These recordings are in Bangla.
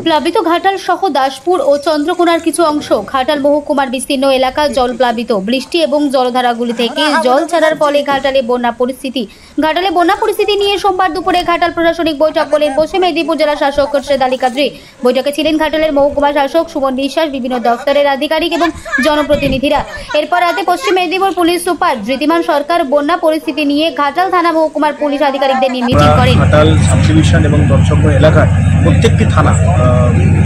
প্লাবিত ঘাটাল সহ দাসপুর ও চন্দ্রকোনার কিছু অংশ ঘাটাল মহকুমার বিস্তীর্ণ এলাকা জল প্লাবিত। বৃষ্টি এবং জলধারাগুলি থেকে জল ছাড়ার ফলে ঘাটালে বন্যা পরিস্থিতি নিয়ে সোমবার দুপুরে ঘাটাল প্রশাসনিক বৈঠক বলেন পশ্চিম মেদিনীপুর জেলা শাসক খোরশেদ আলী কাদরি। বৈঠকে ছিলেন ঘাটালের মহকুমা শাসক সুমন বিশ্বাস, বিভিন্ন দপ্তরের আধিকারিক এবং জনপ্রতিনিধিরা। এরপর রাতে পশ্চিম মেদিনীপুর পুলিশ সুপার ধৃতিমান সরকার বন্যা পরিস্থিতি নিয়ে ঘাটাল থানা মহকুমার পুলিশ আধিকারিকদের নিয়ে মিটিং করেন। ঘাটাল সাব ডিভিশন এবং দর্শক এলাকার প্রত্যেকটি থানা,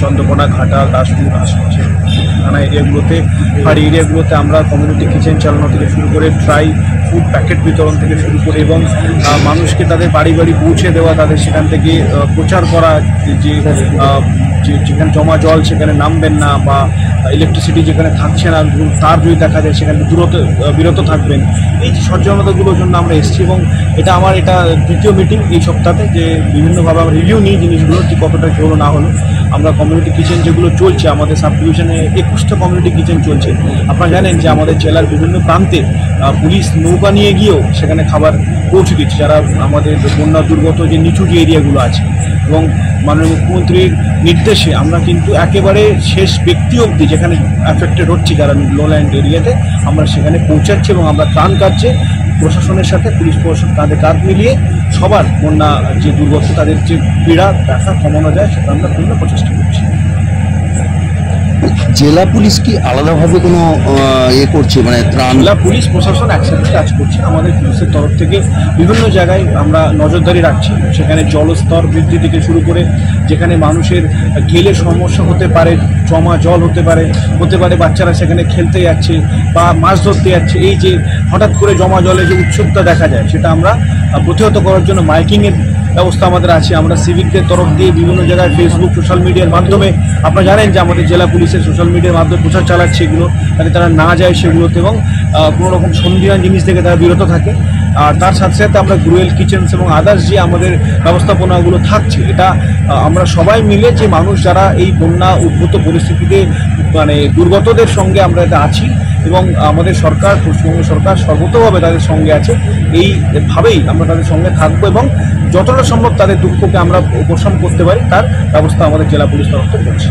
চন্দ্রকোনা, ঘাটাল, দাসপুর আশেপাশে থানা এরিয়াগুলোতে পাহাড়ি এরিয়াগুলোতে আমরা কমিউনিটি কিচেন চালানো থেকে শুরু করে ড্রাই ফুড প্যাকেট বিতরণ থেকে শুরু করে এবং মানুষকে তাদের বাড়ি বাড়ি পৌঁছে দেওয়া, তাদের সেখান থেকে প্রচার করা যে যেখানে জমা জল সেখানে নামবেন না, বা ইলেকট্রিসিটি যেখানে থাকছে না তার যদি দেখা যায় সেখানে বিরত থাকবেন, এই যে সচেতনতাগুলোর জন্য আমরা এসেছি। এবং এটা আমার দ্বিতীয় মিটিং এই সপ্তাহে, যে বিভিন্নভাবে আমরা রিভিউ নিই জিনিসগুলো ঠিক কতটা কী হলো না হলো। আমরা কমিউনিটি কিচেন যেগুলো চলছে, আমাদের সাব ডিভিশনে 21টা কমিউনিটি কিচেন চলছে। আপনারা জানেন যে আমাদের জেলার বিভিন্ন প্রান্তে পুলিশ নৌকা নিয়ে গিয়েও সেখানে খাবার পৌঁছে দিচ্ছে, যারা আমাদের বন্যা দুর্গত যে নিচু যে এরিয়াগুলো আছে। এবং মাননীয় মুখ্যমন্ত্রীর নির্দেশে আমরা কিন্তু একেবারে শেষ ব্যক্তি অবধি যেখানে অ্যাফেক্টেড হচ্ছে, যারা লোল্যান্ড এরিয়াতে, আমরা সেখানে পৌঁছাচ্ছি এবং আমরা ত্রাণ কার্যে প্রশাসনের সাথে পুলিশ প্রশাসন কাঁধে কাঁধ মিলিয়ে সবার বন্যা যে দুর্গত তাদের যে পীড়া ব্যথা কমানো যায় সেটা আমরা পূর্ণ প্রচেষ্টা করছি। জেলা পুলিশ কি আলাদাভাবে কোনো করছে, মানে জেলা পুলিশ প্রশাসন একসাথে কাজ করছে। আমাদের পুলিশের তরফ থেকে বিভিন্ন জায়গায় আমরা নজরদারি রাখছি, সেখানে জলস্তর বৃদ্ধি থেকে শুরু করে যেখানে মানুষের গেলে সমস্যা হতে পারে, জমা জল হতে পারে বাচ্চারা সেখানে খেলতে যাচ্ছে বা মাছ ধরতে যাচ্ছে, এই যে হঠাৎ করে জমা জলে যে উৎসুকতা দেখা যায় সেটা আমরা প্রতিহত করার জন্য মাইকিংয়ের ব্যবস্থা আমাদের আছে। আমরা সিভিকদের তরফ দিয়ে বিভিন্ন জায়গায় ফেসবুক, সোশ্যাল মিডিয়ার মাধ্যমে, আপনারা জানেন যে আমাদের জেলা পুলিশের সোশ্যাল মিডিয়ার মাধ্যমে প্রচার চালাচ্ছে এগুলো, যাতে তারা না যায় সেগুলোতে এবং কোনো রকম সন্ধিহান জিনিস থেকে তারা বিরত থাকে। আর তার সাথে সাথে আমরা গ্রুয়েল কিচেন্স এবং আদার্স যে আমাদের ব্যবস্থাপনাগুলো থাকছে, এটা আমরা সবাই মিলে যে মানুষ যারা এই বন্যা উদ্ভূত পরিস্থিতিতে মানে দুর্গতদের সঙ্গে আমরা এটা আছি এবং আমাদের সরকার, পশ্চিমবঙ্গ সরকার সর্বতভাবে তাদের সঙ্গে আছে, এইভাবেই আমরা তাদের সঙ্গে থাকবো এবং যতটা সম্ভব তাদের দুঃখকে আমরা উপশম করতে পারি তার ব্যবস্থা আমাদের জেলা পুলিশ তরফ থেকে করছি।